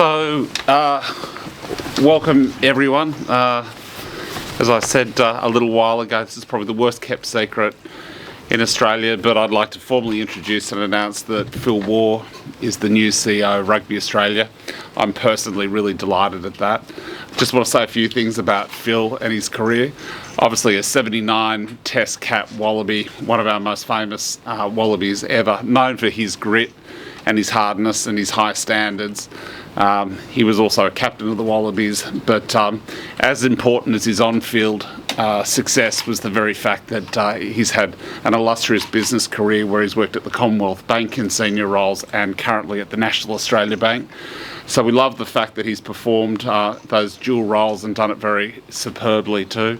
So, welcome everyone. As I said a little while ago, this is probably the worst kept secret in Australia, but I'd like to formally introduce and announce that Phil Waugh is the new CEO of Rugby Australia. I'm personally really delighted at that. Just want to say a few things about Phil and his career. Obviously a 79 Test cap Wallaby, one of our most famous Wallabies ever, known for his grit and his hardness and his high standards. He was also a captain of the Wallabies, but as important as his on-field success was the very fact that he's had an illustrious business career where he's worked at the Commonwealth Bank in senior roles and currently at the National Australia Bank. So we love the fact that he's performed those dual roles and done it very superbly too.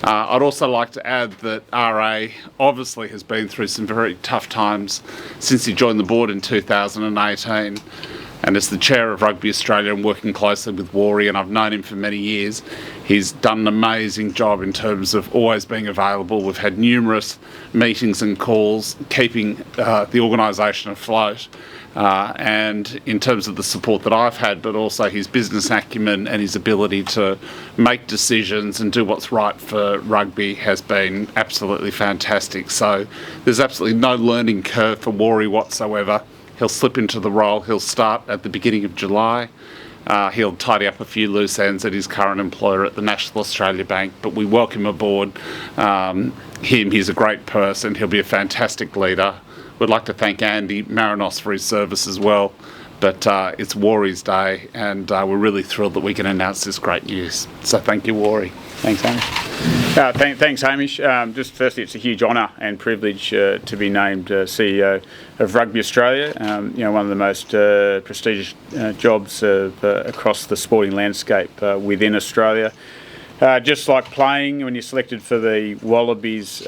I'd also like to add that RA obviously has been through some very tough times since he joined the board in 2018. And as the chair of Rugby Australia and working closely with Waugh, and I've known him for many years, he's done an amazing job in terms of always being available. We've had numerous meetings and calls keeping the organisation afloat. And in terms of the support that I've had, but also his business acumen and his ability to make decisions and do what's right for rugby has been absolutely fantastic. So there's absolutely no learning curve for Waugh whatsoever. He'll slip into the role. He'll start at the beginning of July. He'll tidy up a few loose ends at his current employer at the National Australia Bank, but we welcome aboard him. He's a great person. He'll be a fantastic leader. We'd like to thank Andy Marinos for his service as well, but it's Waugh's day, and we're really thrilled that we can announce this great news. So thank you, Waugh. Thanks, Hamish. Thanks, Hamish. Just firstly, it's a huge honour and privilege to be named CEO of Rugby Australia. One of the most prestigious jobs across the sporting landscape within Australia. Just like playing, when you're selected for the Wallabies,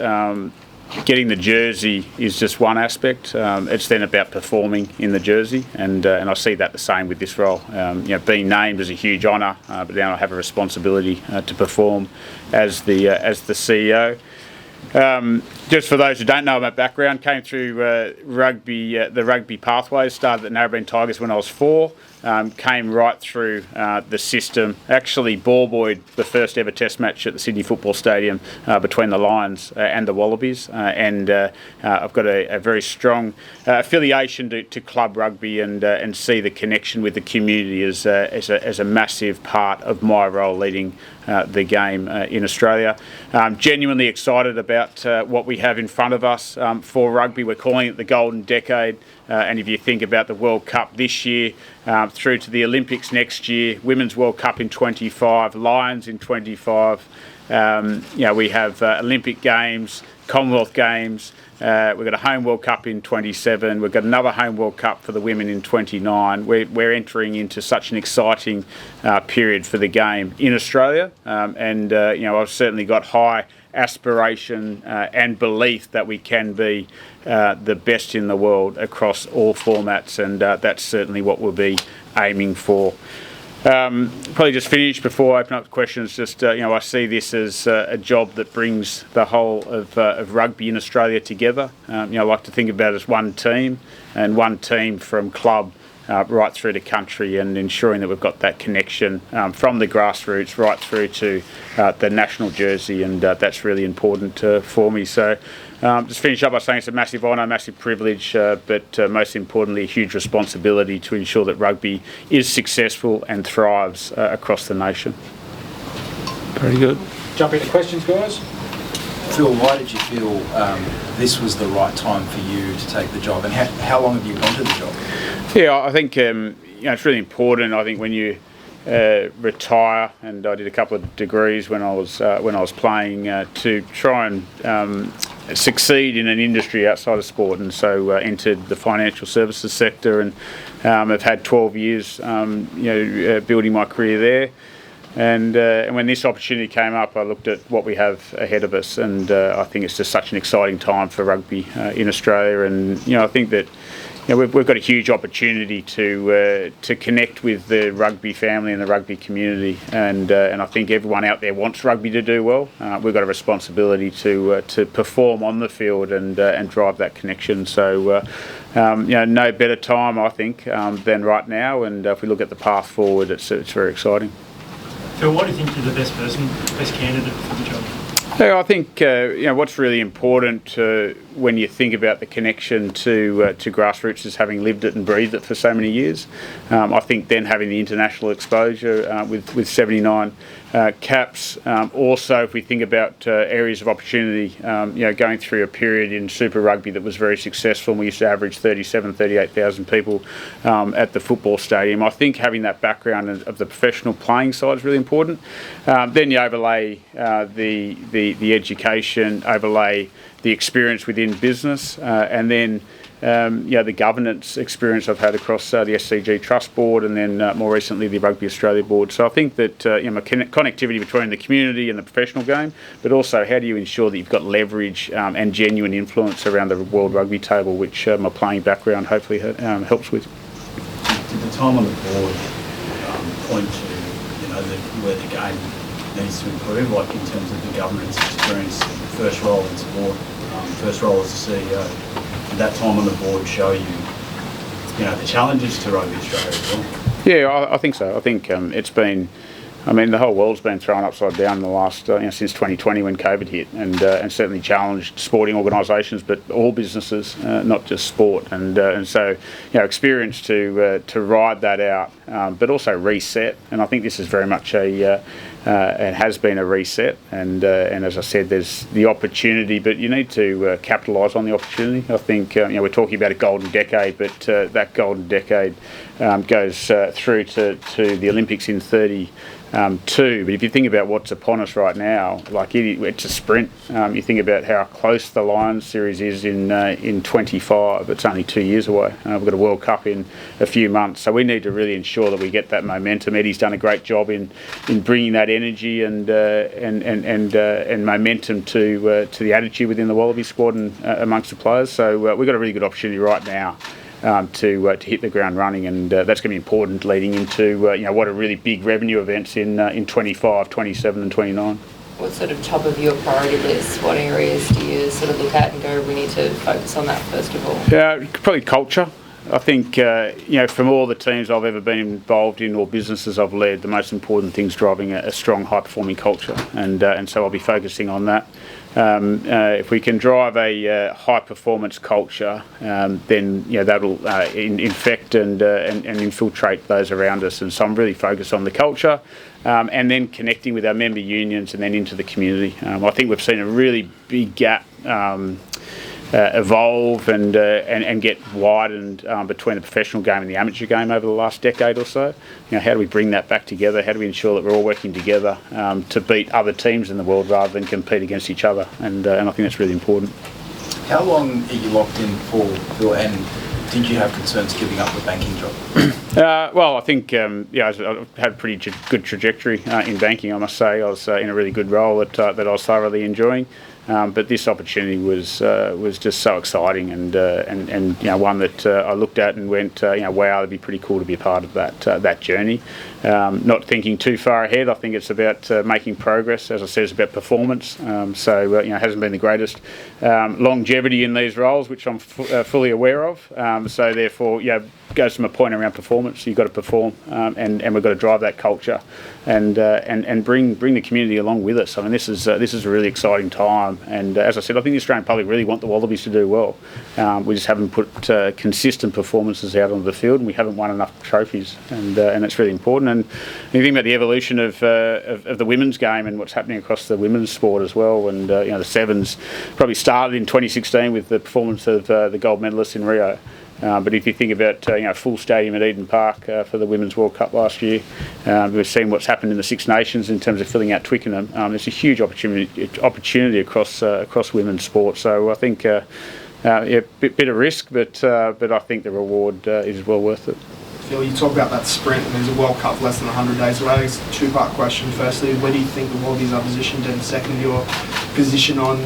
getting the jersey is just one aspect. It's then about performing in the jersey, and I see that the same with this role. Being named is a huge honour, but now I have a responsibility to perform as the CEO. Just for those who don't know my background, came through the rugby pathways. Started at Narrabeen Tigers when I was 4. Came right through the system. Actually ball-boyed the first ever Test match at the Sydney Football Stadium between the Lions and the Wallabies, and I've got a very strong affiliation to club rugby and see the connection with the community as a massive part of my role leading the game in Australia. Genuinely excited about what we have in front of us for rugby. We're calling it the Golden Decade. And if you think about the World Cup this year, through to the Olympics next year, Women's World Cup in 25, Lions in 25, we have Olympic Games, Commonwealth Games, we've got a Home World Cup in 27, we've got another Home World Cup for the women in 29. We're entering into such an exciting period for the game in Australia, I've certainly got high aspiration and belief that we can be the best in the world across all formats, and that's certainly what we'll be aiming for. Probably just finish before I open up questions. I see this as a job that brings the whole of rugby in Australia together. I like to think about it as one team, and one team from club right through the country, and ensuring that we've got that connection from the grassroots right through to the national jersey, and that's really important for me. So just finish up by saying it's a massive honour, massive privilege, but most importantly a huge responsibility to ensure that rugby is successful and thrives across the nation. Very good. Jump into questions, guys. Phil, why did you feel this was the right time for you to take the job, and how long have you wanted the job? Yeah, I think it's really important. I think when you retire, and I did a couple of degrees when I was playing, to try and succeed in an industry outside of sport, and so entered the financial services sector, and I've had 12 years building my career there. And when this opportunity came up, I looked at what we have ahead of us, and I think it's just such an exciting time for rugby in Australia. And I think that we've got a huge opportunity to connect with the rugby family and the rugby community, and I think everyone out there wants rugby to do well. We've got a responsibility to perform on the field and drive that connection. So no better time, I think, than right now. And if we look at the path forward, it's very exciting. Phil, why do you think you're the best person, best candidate for the job? So I think what's really important when you think about the connection to grassroots is having lived it and breathed it for so many years. I think then having the international exposure with 79 caps. Also, if we think about areas of opportunity, going through a period in Super Rugby that was very successful, and we used to average 38,000 people at the football stadium. I think having that background of the professional playing side is really important. Then you overlay the education, overlay the experience within business, and then the governance experience I've had across the SCG Trust Board, and then more recently the Rugby Australia Board. So I think that connectivity between the community and the professional game, but also how do you ensure that you've got leverage and genuine influence around the World Rugby table, which my playing background hopefully helps with. Did the time on the board point to where the game needs to improve, like in terms of the governance experience, first role in sport, first role as a CEO? Did that time on the board show you, the challenges to Rugby Australia as well? Yeah, I think so. I think it's been, the whole world's been thrown upside down in the last, since 2020 when COVID hit, and certainly challenged sporting organisations, but all businesses, not just sport. And so, experience to ride that out, but also reset. And I think this is very much it has been a reset, and as I said, there's the opportunity, but you need to capitalise on the opportunity. I think we're talking about a golden decade, but that golden decade goes through to the Olympics in 32. But if you think about what's upon us right now, it's a sprint. You think about how close the Lions series is in 25. It's only 2 years away. We've got a World Cup in a few months, so we need to really ensure that we get that momentum. Eddie's done a great job in bringing that energy and momentum to the attitude within the Wallaby squad and amongst the players. So we've got a really good opportunity right now to hit the ground running, and that's going to be important leading into what are really big revenue events in 25, 27 and 29. What sort of top of your priority list? What areas do you sort of look at and go, we need to focus on that first of all? Yeah, probably culture. I think, from all the teams I've ever been involved in or businesses I've led, the most important thing is driving a strong, high-performing culture, and so I'll be focusing on that. If we can drive a high-performance culture, then that'll infect and infiltrate those around us. And so I'm really focused on the culture, and then connecting with our member unions, and then into the community. I think we've seen a really big gap evolve and get widened between the professional game and the amateur game over the last decade or so. How do we bring that back together? How do we ensure that we're all working together to beat other teams in the world rather than compete against each other? And I think that's really important. How long are you locked in for, Phil, and did you have concerns giving up the banking job? Well, I think I've had a pretty good trajectory in banking, I must say. I was in a really good role that I was thoroughly enjoying. But this opportunity was just so exciting, and one that I looked at and went, wow, it'd be pretty cool to be a part of that journey. Not thinking too far ahead. I think it's about making progress. As I said, it's about performance. So it hasn't been the greatest longevity in these roles, which I'm fully aware of. So therefore, goes from a point around performance. You've got to perform, and we've got to drive that culture, and bring the community along with us. I mean, this is a really exciting time, and as I said, I think the Australian public really want the Wallabies to do well. We just haven't put consistent performances out onto the field, and we haven't won enough trophies, and it's really important. And you think about the evolution of the women's game and what's happening across the women's sport as well, and the Sevens probably started in 2016 with the performance of the gold medalists in Rio. But if you think about full stadium at Eden Park for the Women's World Cup last year, we've seen what's happened in the Six Nations in terms of filling out Twickenham. There's a huge opportunity across women's sport. So I think bit of risk, but I think the reward is well worth it. Phil, you talk about that sprint, and there's a World Cup less than 100 days away. It's a two-part question. Firstly, where do you think the Wallabies are positioned? And second, your position on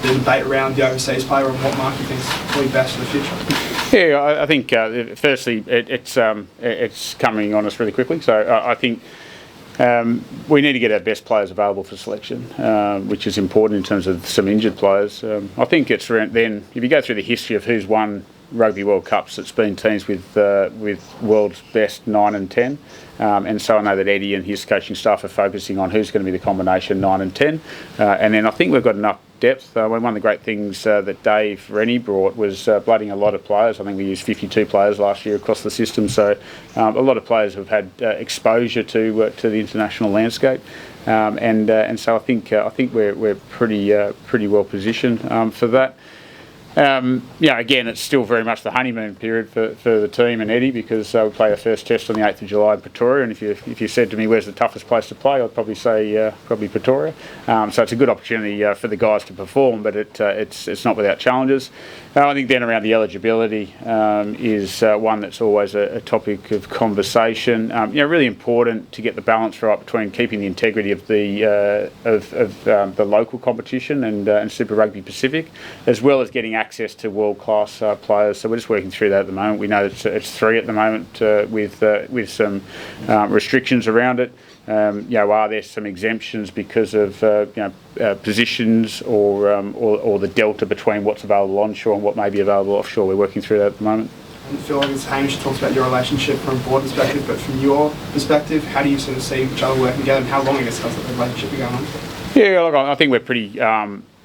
the debate around the overseas player and what market you think is probably best for the future? Yeah, I think firstly it's coming on us really quickly. So I think we need to get our best players available for selection, which is important in terms of some injured players. I think it's around then, if you go through the history of who's won Rugby World Cups, it's been teams with world's best 9 and 10. And so I know that Eddie and his coaching staff are focusing on who's going to be the combination 9 and 10. And then I think we've got enough depth. One of the great things that Dave Rennie brought was blooding a lot of players. I think we used 52 players last year across the system. So a lot of players have had exposure to the international landscape. And so I think we're pretty well positioned for that. Again, it's still very much the honeymoon period for the team and Eddie, because we play our first test on the 8th of July in Pretoria, and if you said to me where's the toughest place to play, I'd probably say probably Pretoria. So it's a good opportunity for the guys to perform, but it's not without challenges. I think then around the eligibility is one that's always a topic of conversation. Really important to get the balance right between keeping the integrity of the local competition and Super Rugby Pacific, as well as getting access to world-class players. So we're just working through that at the moment. We know it's 3 at the moment with some restrictions around it. Are there some exemptions because of positions or the delta between what's available onshore and what may be available offshore? We're working through that at the moment. And Phil, as Hamish talks about your relationship from a board perspective, but from your perspective, how do you sort of see each other working together, and how long, I guess, does the relationship be going on? Yeah, look, I think we're pretty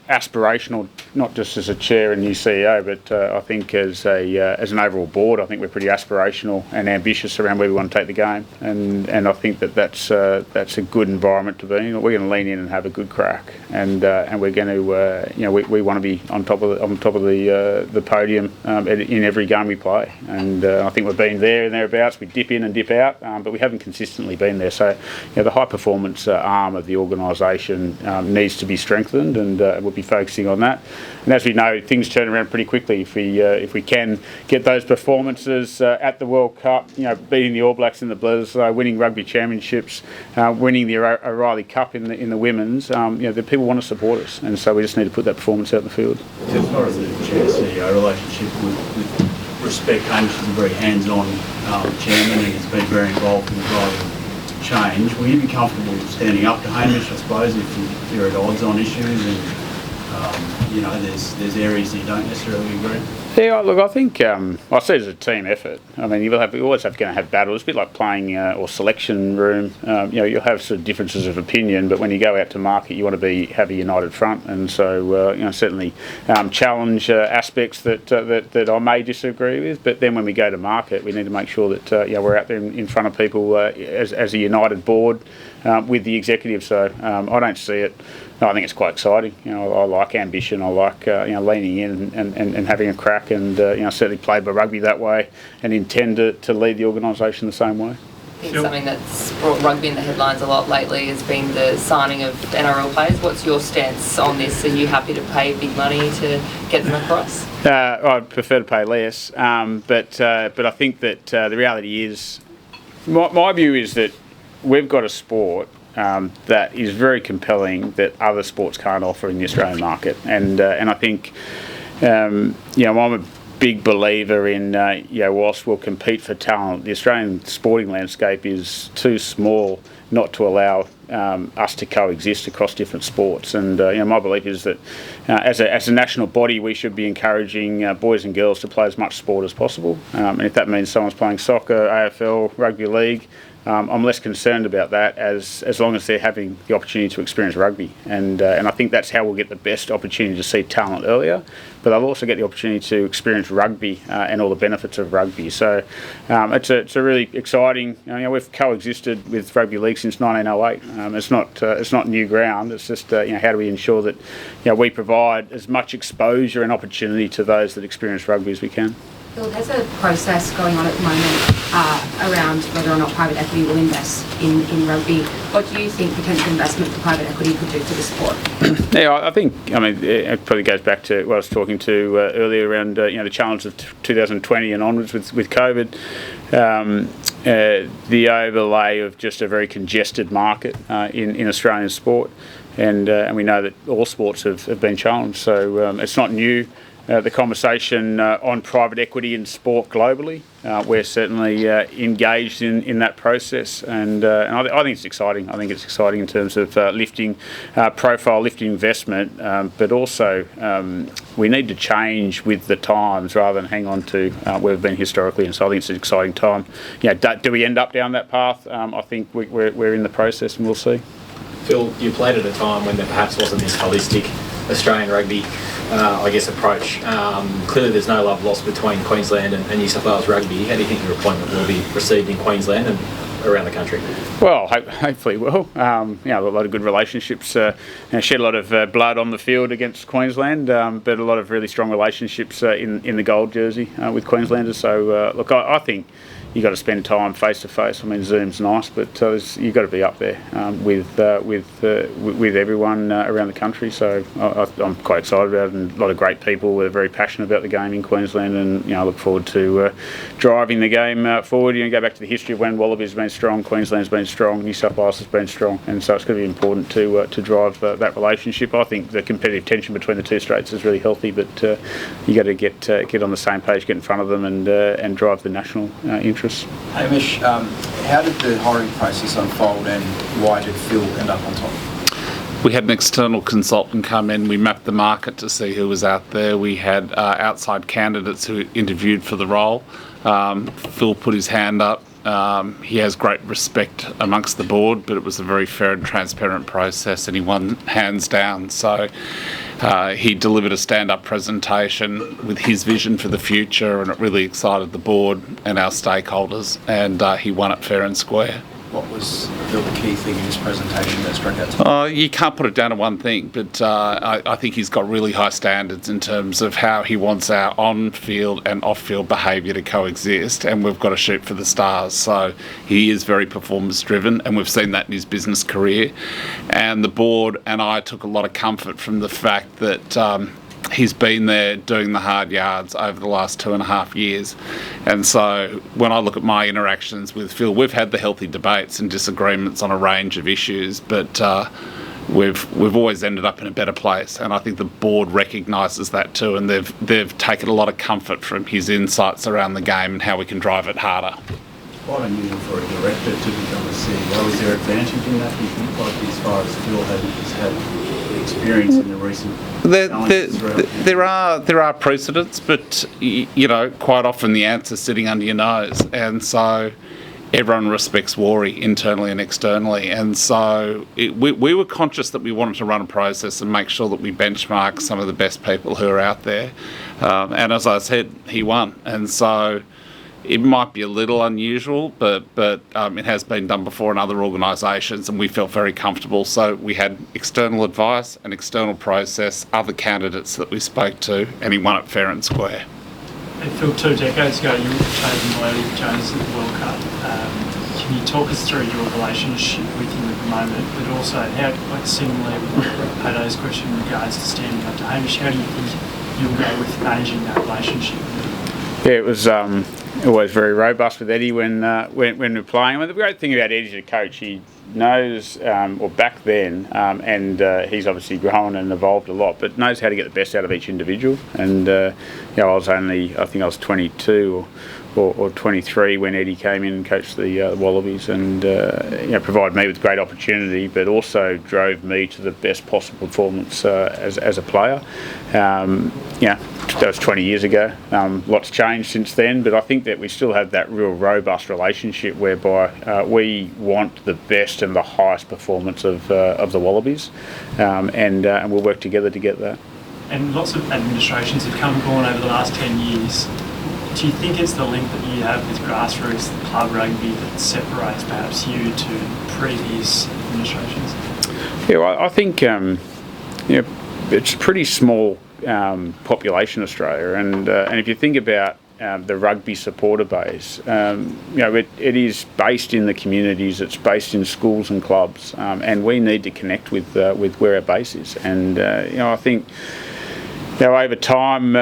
aspirational, not just as a chair and new CEO, but I think as an overall board, I think we're pretty aspirational and ambitious around where we want to take the game, and I think that's a good environment to be in. We're going to lean in and have a good crack, and we're going to we want to be on top of the podium in every game we play, and I think we've been there and thereabouts. We dip in and dip out, but we haven't consistently been there. So the high performance arm of the organisation needs to be strengthened, and we'll be focusing on that. And as we know, things turn around pretty quickly if we can get those performances at the World Cup. Beating the All Blacks in the Blues, winning rugby championships, winning the O'Reilly Cup in the women's. The people want to support us, and so we just need to put that performance out in the field. As far as the chair-CEO relationship, with respect, Hamish is a very hands-on chairman, and he's been very involved in driving change. Will you be comfortable standing up to Hamish, I suppose, if you're at odds on issues and there's areas that you don't necessarily agree? Yeah, look, I think I see it as a team effort. I mean, you always have to have battles. It's a bit like playing or selection room. You'll have sort of differences of opinion, but when you go out to market, you want to have a united front. And so, certainly challenge aspects that I may disagree with. But then when we go to market, we need to make sure that we're out there in front of people as a united board with the executive. So I don't see it. I think it's quite exciting. I like ambition. I like leaning in and having a crack, and certainly played by rugby that way, and intend to lead the organisation the same way. I think something that's brought rugby in the headlines a lot lately has been the signing of NRL players. What's your stance on this? Are you happy to pay big money to get them across? I'd prefer to pay less, but I think that the reality is, my view is that we've got a sport that is very compelling that other sports can't offer in the Australian market, and I think I'm a big believer in whilst we'll compete for talent, the Australian sporting landscape is too small not to allow us to coexist across different sports. And my belief is that as a national body, we should be encouraging boys and girls to play as much sport as possible. And if that means someone's playing soccer, AFL, rugby league, I'm less concerned about that as long as they're having the opportunity to experience rugby. And I think that's how we'll get the best opportunity to see talent earlier, but they'll also get the opportunity to experience rugby and all the benefits of rugby. So it's a really exciting, we've coexisted with rugby league since 1908. It's not new ground. It's just how do we ensure that we provide as much exposure and opportunity to those that experience rugby as we can. Phil, there's a process going on at the moment around whether or not private equity will invest in rugby. What do you think potential investment for private equity could do for the sport? Yeah, I think, it probably goes back to what I was talking to earlier around, the challenge of 2020 and onwards with COVID. The overlay of just a very congested market in Australian sport. And we know that all sports have been challenged. So it's not new. the conversation on private equity in sport globally. We're certainly engaged in that process, and I think it's exciting. I think it's exciting in terms of lifting profile, lifting investment, but also we need to change with the times rather than hang on to where we've been historically. And so I think it's an exciting time. Do we end up down that path? I think we're in the process, and we'll see. Phil, you played at a time when there perhaps wasn't this holistic Australian rugby, approach. Clearly there's no love lost between Queensland and New South Wales rugby. How do you think your appointment will be received in Queensland and around the country? Well, hopefully well. A lot of good relationships, shed a lot of blood on the field against Queensland, but a lot of really strong relationships in the gold jersey with Queenslanders. So look, I think you've got to spend time face to face. I mean, Zoom's nice, but you've got to be up there with everyone around the country. So I'm quite excited about it, and a lot of great people that are very passionate about the game in Queensland. And I look forward to driving the game forward. Go back to the history of when Wallaby's been strong, Queensland's been strong, New South Wales has been strong, and so it's going to be important to drive that relationship. I think the competitive tension between the two states is really healthy, but you got to get on the same page, get in front of them, and drive the national interest. Hamish, how did the hiring process unfold, and why did Phil end up on top? We had an external consultant come in. We mapped the market to see who was out there. We had outside candidates who interviewed for the role. Phil put his hand up. He has great respect amongst the board, but it was a very fair and transparent process, and he won hands down. So he delivered a stand-up presentation with his vision for the future, and it really excited the board and our stakeholders, and he won it fair and square. What was the key thing in his presentation that struck out to you? You can't put it down to one thing, but I think he's got really high standards in terms of how he wants our on-field and off-field behaviour to coexist, and we've got to shoot for the stars. So he is very performance-driven, and we've seen that in his business career. And the board and I took a lot of comfort from the fact that he's been there doing the hard yards over the last 2.5 years. And so when I look at my interactions with Phil, we've had the healthy debates and disagreements on a range of issues, but we've always ended up in a better place, and I think the board recognises that too, and they've taken a lot of comfort from his insights around the game and how we can drive it harder. Quite unusual for a director to become a CEO. Is there advantage in that, do you think, like as far as Phil has had experience in the recent there are precedents, but quite often the answer's sitting under your nose, and so everyone respects Waughie internally and externally, and so we were conscious that we wanted to run a process and make sure that we benchmark some of the best people who are out there, and as I said, he won, and so it might be a little unusual, but it has been done before in other organisations, and we felt very comfortable. So we had external advice, an external process, other candidates that we spoke to, and he won it fair and square. And Phil, 2 decades ago, you were chosen by Eddie Jones at the World Cup. Can you talk us through your relationship with him at the moment, but also how, similarly with Pado's question in regards to standing up to Hamish, how do you think you'll go with managing that relationship? Yeah, it was always very robust with Eddie when we're playing. I mean, the great thing about Eddie as a coach, he knows, or back then, and he's obviously grown and evolved a lot, but knows how to get the best out of each individual. And I think I was 22 or 23 when Eddie came in and coached the Wallabies, and provided me with great opportunity, but also drove me to the best possible performance as a player. That was 20 years ago. Lots changed since then, but I think that we still have that real robust relationship whereby we want the best and the highest performance of the Wallabies, and we'll work together to get that. And lots of administrations have come and gone over the last 10 years. Do you think it's the link that you have with grassroots club rugby that separates perhaps you to previous administrations? Yeah, well, I think it's a pretty small population, Australia, and if you think about the rugby supporter base, it is based in the communities, it's based in schools and clubs, and we need to connect with where our base is. And I think Now, over time,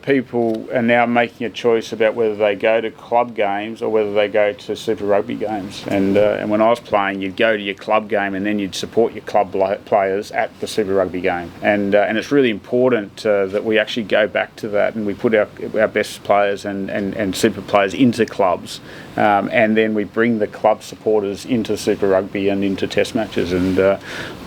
people are now making a choice about whether they go to club games or whether they go to Super Rugby games. And when I was playing, you'd go to your club game and then you'd support your club players at the Super Rugby game. And it's really important that we actually go back to that and we put our best players and Super players into clubs. And then we bring the club supporters into Super Rugby and into Test matches. And I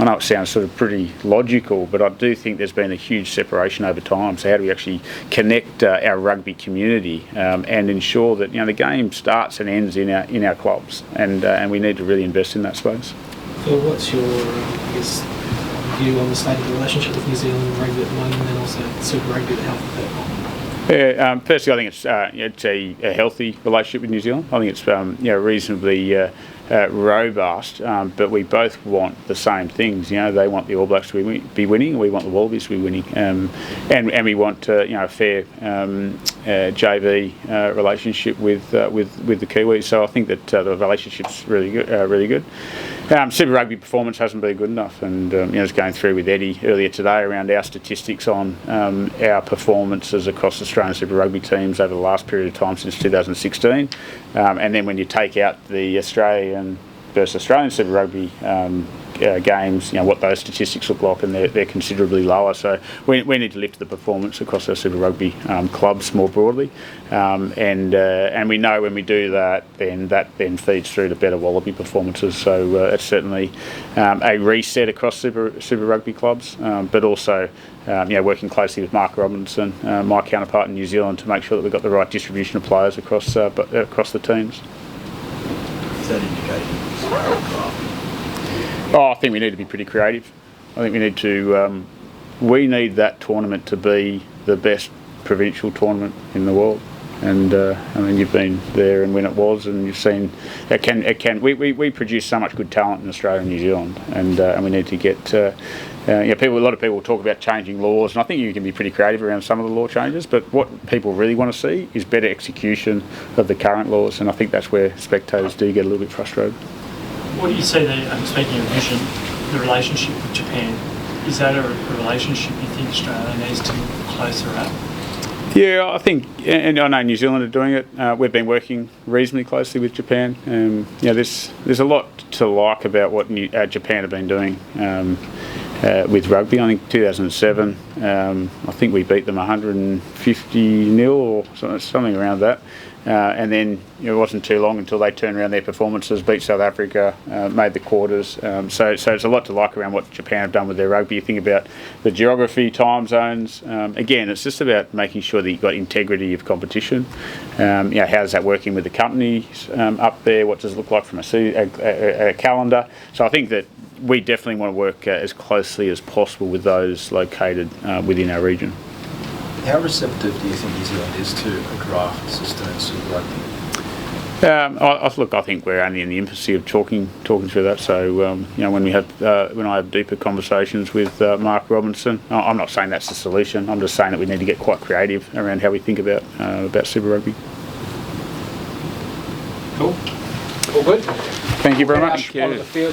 know it sounds sort of pretty logical, but I do think there's been a huge separation over time. So how do we actually connect our rugby community and ensure that the game starts and ends in our clubs, and we need to really invest in that space. Phil, what's your view on the state of the relationship with New Zealand and rugby at the moment, and then also Super Rugby, the health of that? Yeah, firstly, I think it's a healthy relationship with New Zealand. I think it's reasonably robust, but we both want the same things. They want the All Blacks to be winning, we want the Wallabies to be winning, and we want a fair JV relationship with the Kiwis. So I think that the relationship's really good. Super Rugby performance hasn't been good enough, and I was going through with Eddie earlier today around our statistics on our performances across Australian Super Rugby teams over the last period of time since 2016, and then when you take out the Australian versus Australian Super Rugby games, what those statistics look like, and they're considerably lower. So we need to lift the performance across our Super Rugby clubs more broadly, and we know when we do that, then feeds through to better Wallaby performances. So it's certainly a reset across Super Rugby clubs, but also working closely with Mark Robinson, my counterpart in New Zealand, to make sure that we've got the right distribution of players across the teams. Is that indicating? I think we need to be pretty creative. I think we need that tournament to be the best provincial tournament in the world. And you've been there and when it was, and you've seen it can. We produce so much good talent in Australia and New Zealand, and we need to get. A lot of people talk about changing laws, and I think you can be pretty creative around some of the law changes. But what people really want to see is better execution of the current laws, and I think that's where spectators do get a little bit frustrated. What do you see there, speaking of vision, the relationship with Japan? Is that a relationship you think Australia needs to look closer at? Yeah, I think, and I know New Zealand are doing it. We've been working reasonably closely with Japan. There's a lot to like about what Japan have been doing with rugby. I think 2007, I think we beat them 150-0 or something around that. And then it wasn't too long until they turned around their performances, beat South Africa, made the quarters. So there's a lot to like around what Japan have done with their rugby. You think about the geography, time zones. Again, it's just about making sure that you've got integrity of competition. How's that working with the companies up there? What does it look like from a calendar? So I think that we definitely want to work as closely as possible with those located within our region. How receptive do you think New Zealand is to a draft system in Super Rugby? I think we're only in the infancy of talking through that. So when I have deeper conversations with Mark Robinson, I'm not saying that's the solution. I'm just saying that we need to get quite creative around how we think about Super Rugby. Cool. All good. Thank you very much. On the field now.